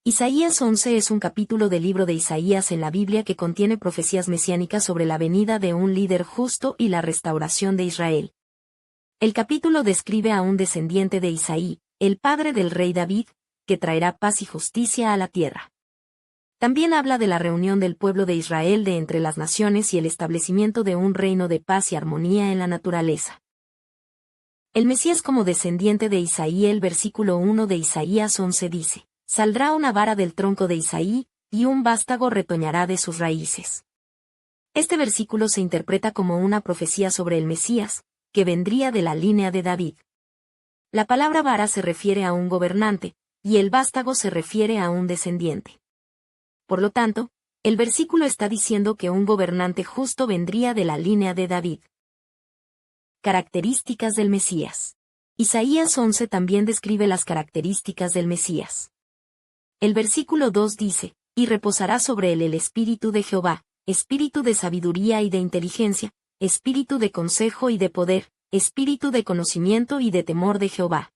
Isaías 11 es un capítulo del libro de Isaías en la Biblia que contiene profecías mesiánicas sobre la venida de un líder justo y la restauración de Israel. El capítulo describe a un descendiente de Isaí, el padre del rey David, que traerá paz y justicia a la tierra. También habla de la reunión del pueblo de Israel de entre las naciones y el establecimiento de un reino de paz y armonía en la naturaleza. El Mesías como descendiente de Isaí. El versículo 1 de Isaías 11 dice: Saldrá una vara del tronco de Isaí, y un vástago retoñará de sus raíces. Este versículo se interpreta como una profecía sobre el Mesías, que vendría de la línea de David. La palabra vara se refiere a un gobernante, y el vástago se refiere a un descendiente. Por lo tanto, el versículo está diciendo que un gobernante justo vendría de la línea de David. Características del Mesías. Isaías 11 también describe las características del Mesías. El versículo 2 dice: Y reposará sobre él el espíritu de Jehová, espíritu de sabiduría y de inteligencia, espíritu de consejo y de poder, espíritu de conocimiento y de temor de Jehová.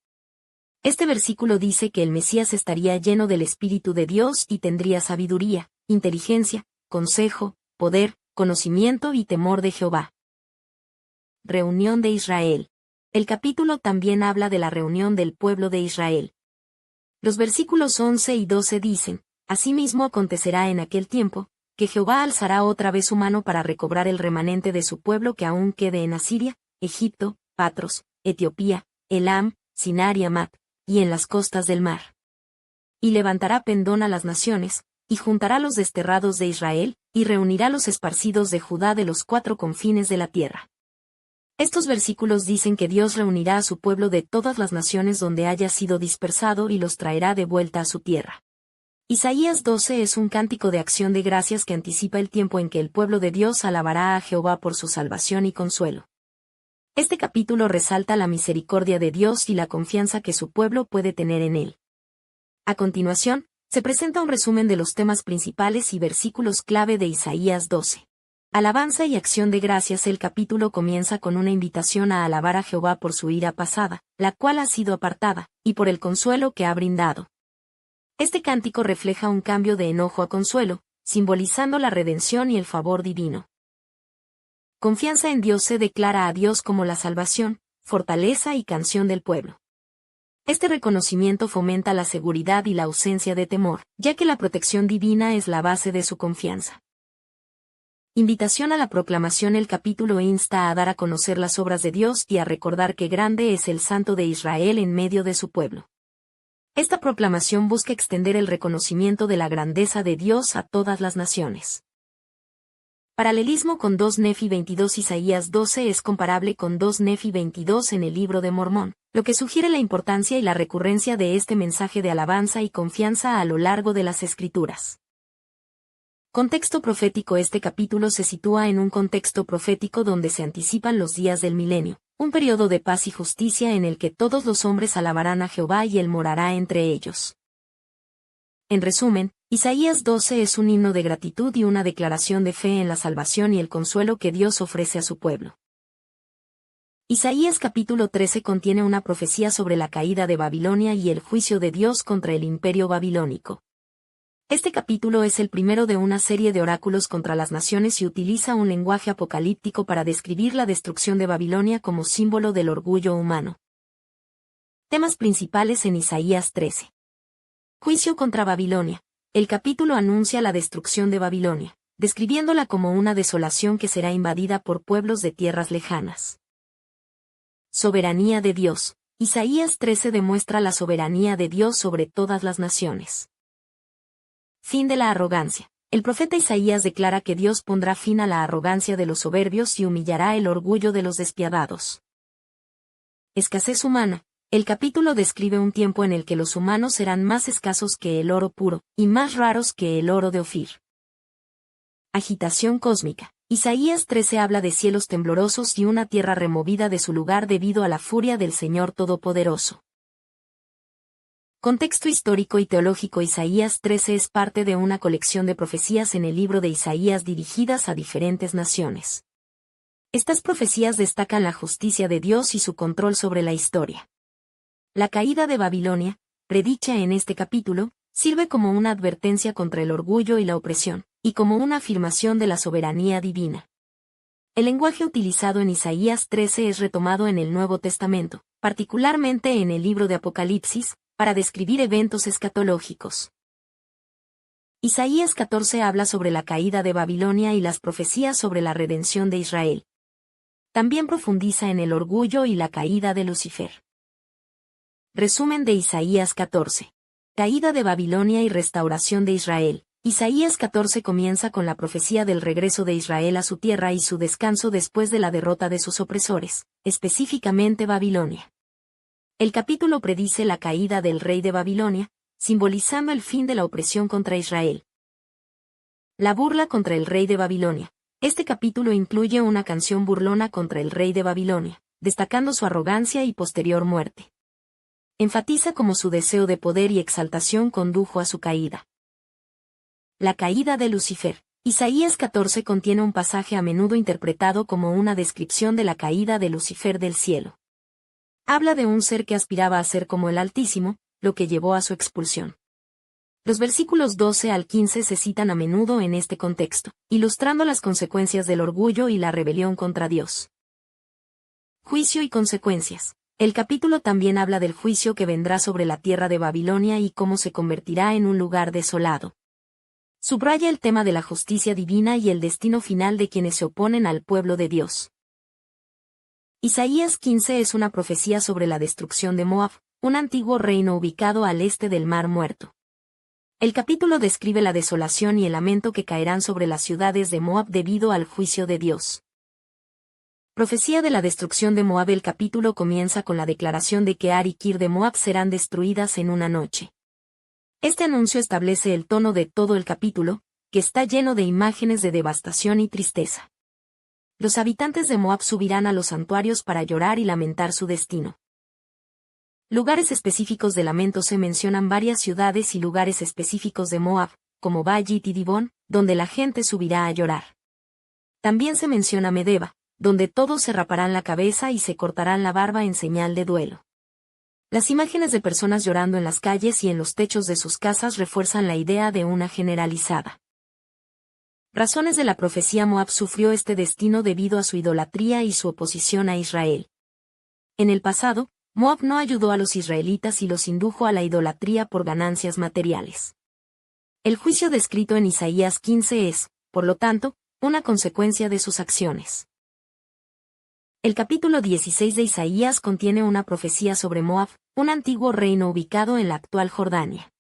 Este versículo dice que el Mesías estaría lleno del Espíritu de Dios y tendría sabiduría, inteligencia, consejo, poder, conocimiento y temor de Jehová. Reunión de Israel. El capítulo también habla de la reunión del pueblo de Israel. Los versículos 11 y 12 dicen: Asimismo acontecerá en aquel tiempo, que Jehová alzará otra vez su mano para recobrar el remanente de su pueblo que aún quede en Asiria, Egipto, Patros, Etiopía, Elam, Sinar y Amat, y en las costas del mar. Y levantará pendón a las naciones, y juntará los desterrados de Israel, y reunirá los esparcidos de Judá de los 4 confines de la tierra. Estos versículos dicen que Dios reunirá a su pueblo de todas las naciones donde haya sido dispersado y los traerá de vuelta a su tierra. Isaías 12 es un cántico de acción de gracias que anticipa el tiempo en que el pueblo de Dios alabará a Jehová por su salvación y consuelo. Este capítulo resalta la misericordia de Dios y la confianza que su pueblo puede tener en él. A continuación, se presenta un resumen de los temas principales y versículos clave de Isaías 12. Alabanza y acción de gracias. El capítulo comienza con una invitación a alabar a Jehová por su ira pasada, la cual ha sido apartada, y por el consuelo que ha brindado. Este cántico refleja un cambio de enojo a consuelo, simbolizando la redención y el favor divino. Confianza en Dios. Se declara a Dios como la salvación, fortaleza y canción del pueblo. Este reconocimiento fomenta la seguridad y la ausencia de temor, ya que la protección divina es la base de su confianza. Invitación a la proclamación. El capítulo insta a dar a conocer las obras de Dios y a recordar que grande es el Santo de Israel en medio de su pueblo. Esta proclamación busca extender el reconocimiento de la grandeza de Dios a todas las naciones. Paralelismo con 2 Nefi 22. Isaías 12 es comparable con 2 Nefi 22 en el libro de Mormón, lo que sugiere la importancia y la recurrencia de este mensaje de alabanza y confianza a lo largo de las Escrituras. Contexto profético. Este capítulo se sitúa en un contexto profético donde se anticipan los días del milenio, un periodo de paz y justicia en el que todos los hombres alabarán a Jehová y él morará entre ellos. En resumen, Isaías 12 es un himno de gratitud y una declaración de fe en la salvación y el consuelo que Dios ofrece a su pueblo. Isaías capítulo 13 contiene una profecía sobre la caída de Babilonia y el juicio de Dios contra el imperio babilónico. Este capítulo es el primero de una serie de oráculos contra las naciones y utiliza un lenguaje apocalíptico para describir la destrucción de Babilonia como símbolo del orgullo humano. Temas principales en Isaías 13. Juicio contra Babilonia. El capítulo anuncia la destrucción de Babilonia, describiéndola como una desolación que será invadida por pueblos de tierras lejanas. Soberanía de Dios. Isaías 13 demuestra la soberanía de Dios sobre todas las naciones. Fin de la arrogancia. El profeta Isaías declara que Dios pondrá fin a la arrogancia de los soberbios y humillará el orgullo de los despiadados. Escasez humana. El capítulo describe un tiempo en el que los humanos serán más escasos que el oro puro, y más raros que el oro de Ofir. Agitación cósmica. Isaías 13 habla de cielos temblorosos y una tierra removida de su lugar debido a la furia del Señor Todopoderoso. Contexto histórico y teológico. Isaías 13 es parte de una colección de profecías en el libro de Isaías dirigidas a diferentes naciones. Estas profecías destacan la justicia de Dios y su control sobre la historia. La caída de Babilonia, predicha en este capítulo, Sirve como una advertencia contra el orgullo y la opresión, y como una afirmación de la soberanía divina. El lenguaje utilizado en Isaías 13 es retomado en el Nuevo Testamento, particularmente en el libro de Apocalipsis, para describir eventos escatológicos. Isaías 14 habla sobre la caída de Babilonia y las profecías sobre la redención de Israel. También profundiza en el orgullo y la caída de Lucifer. Resumen de Isaías 14. Caída de Babilonia y restauración de Israel. Isaías 14 comienza con la profecía del regreso de Israel a su tierra y su descanso después de la derrota de sus opresores, específicamente Babilonia. El capítulo predice la caída del rey de Babilonia, simbolizando el fin de la opresión contra Israel. La burla contra el rey de Babilonia. Este capítulo incluye una canción burlona contra el rey de Babilonia, destacando su arrogancia y posterior muerte. Enfatiza cómo su deseo de poder y exaltación condujo a su caída. La caída de Lucifer. Isaías 14 contiene un pasaje a menudo interpretado como una descripción de la caída de Lucifer del cielo. Habla de un ser que aspiraba a ser como el Altísimo, lo que llevó a su expulsión. Los versículos 12 al 15 se citan a menudo en este contexto, ilustrando las consecuencias del orgullo y la rebelión contra Dios. Juicio y consecuencias. El capítulo también habla del juicio que vendrá sobre la tierra de Babilonia y cómo se convertirá en un lugar desolado. Subraya el tema de la justicia divina y el destino final de quienes se oponen al pueblo de Dios. Isaías 15 es una profecía sobre la destrucción de Moab, un antiguo reino ubicado al este del Mar Muerto. El capítulo describe la desolación y el lamento que caerán sobre las ciudades de Moab debido al juicio de Dios. Profecía de la destrucción de Moab. El capítulo comienza con la declaración de que Ar y Kir de Moab serán destruidas en una noche. Este anuncio establece el tono de todo el capítulo, que está lleno de imágenes de devastación y tristeza. Los habitantes de Moab subirán a los santuarios para llorar y lamentar su destino. Lugares específicos de lamento. Se mencionan varias ciudades y lugares específicos de Moab, como Bayit y Dibón, donde la gente subirá a llorar. También se menciona Medeba, donde todos se raparán la cabeza y se cortarán la barba en señal de duelo. Las imágenes de personas llorando en las calles y en los techos de sus casas refuerzan la idea de una generalizada. Razones de la profecía. Moab sufrió este destino debido a su idolatría y su oposición a Israel. En el pasado, Moab no ayudó a los israelitas y los indujo a la idolatría por ganancias materiales. El juicio descrito en Isaías 15 es, por lo tanto, una consecuencia de sus acciones. El capítulo 16 de Isaías contiene una profecía sobre Moab, un antiguo reino ubicado en la actual Jordania.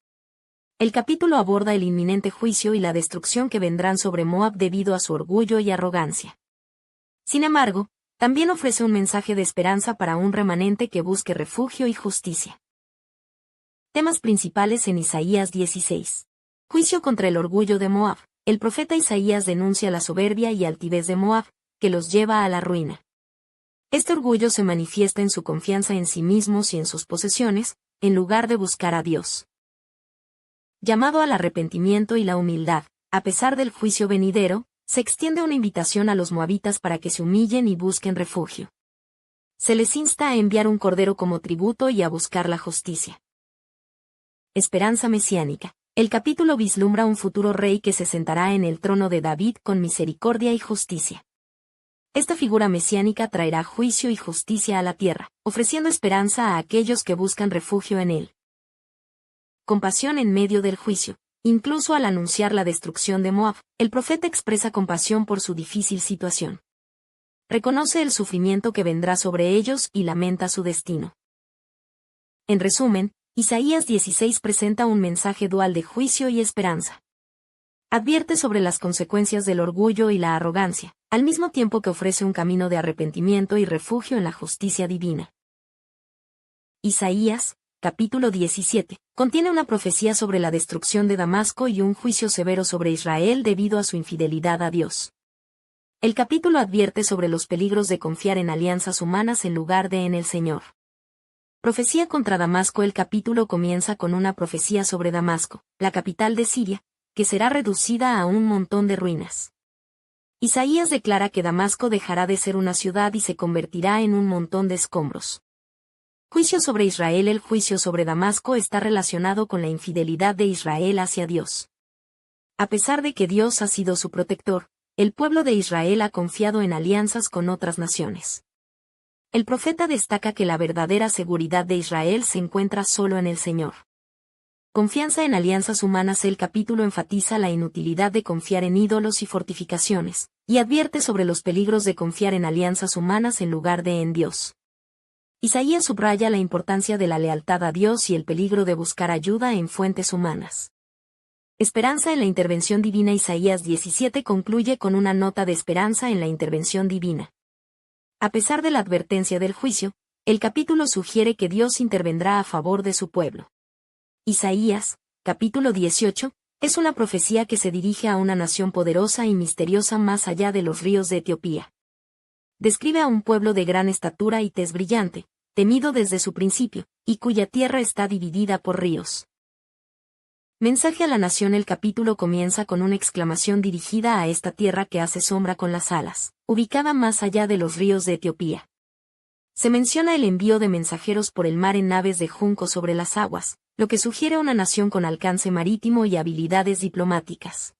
El capítulo aborda el inminente juicio y la destrucción que vendrán sobre Moab debido a su orgullo y arrogancia. Sin embargo, también ofrece un mensaje de esperanza para un remanente que busque refugio y justicia. Temas principales en Isaías 16. Juicio contra el orgullo de Moab. El profeta Isaías denuncia la soberbia y altivez de Moab, que los lleva a la ruina. Este orgullo se manifiesta en su confianza en sí mismos y en sus posesiones, en lugar de buscar a Dios. Llamado al arrepentimiento y la humildad. A pesar del juicio venidero, se extiende una invitación a los moabitas para que se humillen y busquen refugio. Se les insta a enviar un cordero como tributo y a buscar la justicia. Esperanza mesiánica. El capítulo vislumbra un futuro rey que se sentará en el trono de David con misericordia y justicia. Esta figura mesiánica traerá juicio y justicia a la tierra, ofreciendo esperanza a aquellos que buscan refugio en él. Compasión en medio del juicio. Incluso al anunciar la destrucción de Moab, el profeta expresa compasión por su difícil situación. Reconoce el sufrimiento que vendrá sobre ellos y lamenta su destino. En resumen, Isaías 16 presenta un mensaje dual de juicio y esperanza. Advierte sobre las consecuencias del orgullo y la arrogancia, al mismo tiempo que ofrece un camino de arrepentimiento y refugio en la justicia divina. Isaías, capítulo 17, contiene una profecía sobre la destrucción de Damasco y un juicio severo sobre Israel debido a su infidelidad a Dios. El capítulo advierte sobre los peligros de confiar en alianzas humanas en lugar de en el Señor. Profecía contra Damasco. El capítulo comienza con una profecía sobre Damasco, la capital de Siria, que será reducida a un montón de ruinas. Isaías declara que Damasco dejará de ser una ciudad y se convertirá en un montón de escombros. Juicio sobre Israel. El juicio sobre Damasco está relacionado con la infidelidad de Israel hacia Dios. A pesar de que Dios ha sido su protector, el pueblo de Israel ha confiado en alianzas con otras naciones. El profeta destaca que la verdadera seguridad de Israel se encuentra solo en el Señor. Confianza en alianzas humanas. El capítulo enfatiza la inutilidad de confiar en ídolos y fortificaciones, y advierte sobre los peligros de confiar en alianzas humanas en lugar de en Dios. Isaías subraya la importancia de la lealtad a Dios y el peligro de buscar ayuda en fuentes humanas. Esperanza en la intervención divina. Isaías 17 concluye con una nota de esperanza en la intervención divina. A pesar de la advertencia del juicio, el capítulo sugiere que Dios intervendrá a favor de su pueblo. Isaías, capítulo 18, es una profecía que se dirige a una nación poderosa y misteriosa más allá de los ríos de Etiopía. Describe a un pueblo de gran estatura y tez brillante, temido desde su principio, y cuya tierra está dividida por ríos. Mensaje a la nación. El capítulo comienza con una exclamación dirigida a esta tierra que hace sombra con las alas, ubicada más allá de los ríos de Etiopía. Se menciona el envío de mensajeros por el mar en naves de junco sobre las aguas, lo que sugiere una nación con alcance marítimo y habilidades diplomáticas.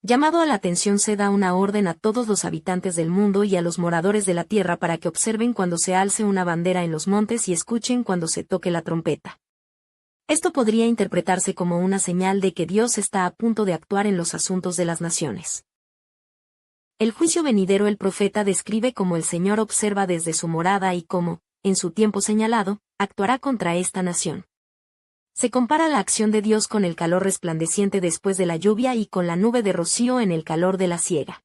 Llamado a la atención. Se da una orden a todos los habitantes del mundo y a los moradores de la tierra para que observen cuando se alce una bandera en los montes y escuchen cuando se toque la trompeta. Esto podría interpretarse como una señal de que Dios está a punto de actuar en los asuntos de las naciones. El juicio venidero. El profeta describe cómo el Señor observa desde su morada y cómo, en su tiempo señalado, actuará contra esta nación. Se compara la acción de Dios con el calor resplandeciente después de la lluvia y con la nube de rocío en el calor de la siega.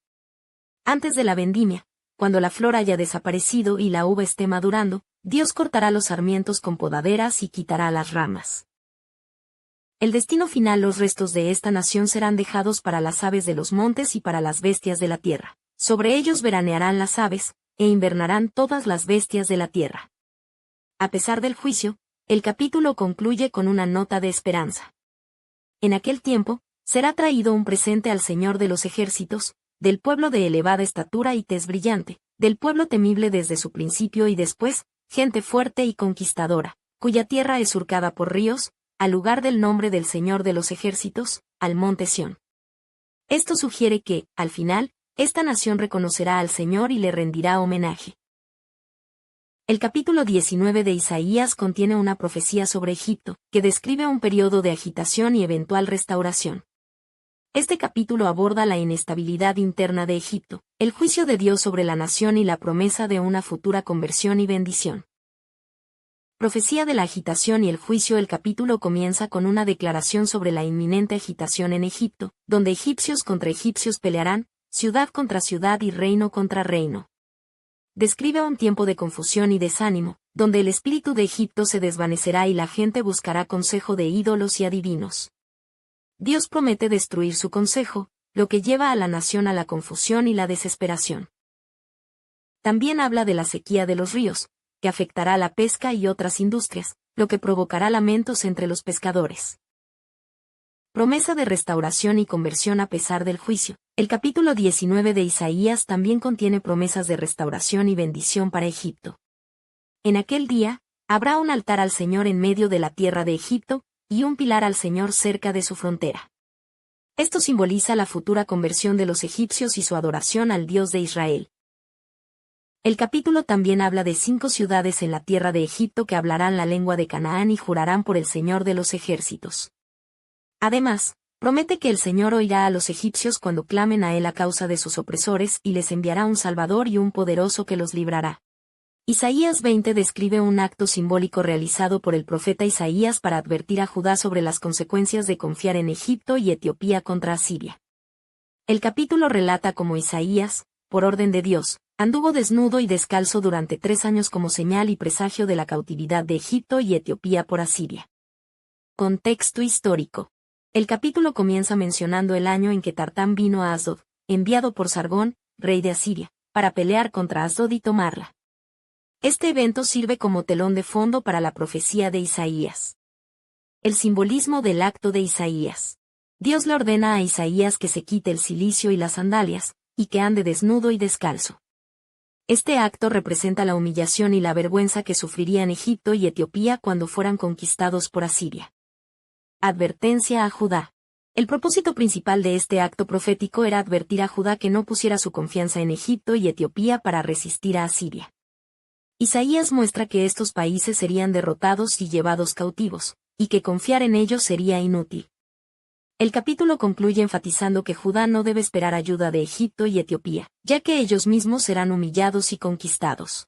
Antes de la vendimia, cuando la flor haya desaparecido y la uva esté madurando, Dios cortará los sarmientos con podaderas y quitará las ramas. El destino final. Los restos de esta nación serán dejados para las aves de los montes y para las bestias de la tierra. Sobre ellos veranearán las aves, e invernarán todas las bestias de la tierra. A pesar del juicio, el capítulo concluye con una nota de esperanza. En aquel tiempo, será traído un presente al Señor de los ejércitos, del pueblo de elevada estatura y tez brillante, del pueblo temible desde su principio y después, gente fuerte y conquistadora, cuya tierra es surcada por ríos, al lugar del nombre del Señor de los ejércitos, al monte Sión. Esto sugiere que, al final, esta nación reconocerá al Señor y le rendirá homenaje. El capítulo 19 de Isaías contiene una profecía sobre Egipto, que describe un periodo de agitación y eventual restauración. Este capítulo aborda la inestabilidad interna de Egipto, el juicio de Dios sobre la nación y la promesa de una futura conversión y bendición. Profecía de la agitación y el juicio. El capítulo comienza con una declaración sobre la inminente agitación en Egipto, donde egipcios contra egipcios pelearán, ciudad contra ciudad y reino contra reino. Describe un tiempo de confusión y desánimo, donde el espíritu de Egipto se desvanecerá y la gente buscará consejo de ídolos y adivinos. Dios promete destruir su consejo, lo que lleva a la nación a la confusión y la desesperación. También habla de la sequía de los ríos, que afectará la pesca y otras industrias, lo que provocará lamentos entre los pescadores. Promesa de restauración y conversión a pesar del juicio. El capítulo 19 de Isaías también contiene promesas de restauración y bendición para Egipto. En aquel día, habrá un altar al Señor en medio de la tierra de Egipto, y un pilar al Señor cerca de su frontera. Esto simboliza la futura conversión de los egipcios y su adoración al Dios de Israel. El capítulo también habla de 5 ciudades en la tierra de Egipto que hablarán la lengua de Canaán y jurarán por el Señor de los ejércitos. Además, promete que el Señor oirá a los egipcios cuando clamen a él a causa de sus opresores y les enviará un Salvador y un poderoso que los librará. Isaías 20 describe un acto simbólico realizado por el profeta Isaías para advertir a Judá sobre las consecuencias de confiar en Egipto y Etiopía contra Asiria. El capítulo relata cómo Isaías, por orden de Dios, anduvo desnudo y descalzo durante 3 años como señal y presagio de la cautividad de Egipto y Etiopía por Asiria. Contexto histórico. El capítulo comienza mencionando el año en que Tartán vino a Asdod, enviado por Sargón, rey de Asiria, para pelear contra Asdod y tomarla. Este evento sirve como telón de fondo para la profecía de Isaías. El simbolismo del acto de Isaías. Dios le ordena a Isaías que se quite el cilicio y las sandalias, y que ande desnudo y descalzo. Este acto representa la humillación y la vergüenza que sufrirían Egipto y Etiopía cuando fueran conquistados por Asiria. Advertencia a Judá. El propósito principal de este acto profético era advertir a Judá que no pusiera su confianza en Egipto y Etiopía para resistir a Asiria. Isaías muestra que estos países serían derrotados y llevados cautivos, y que confiar en ellos sería inútil. El capítulo concluye enfatizando que Judá no debe esperar ayuda de Egipto y Etiopía, ya que ellos mismos serán humillados y conquistados.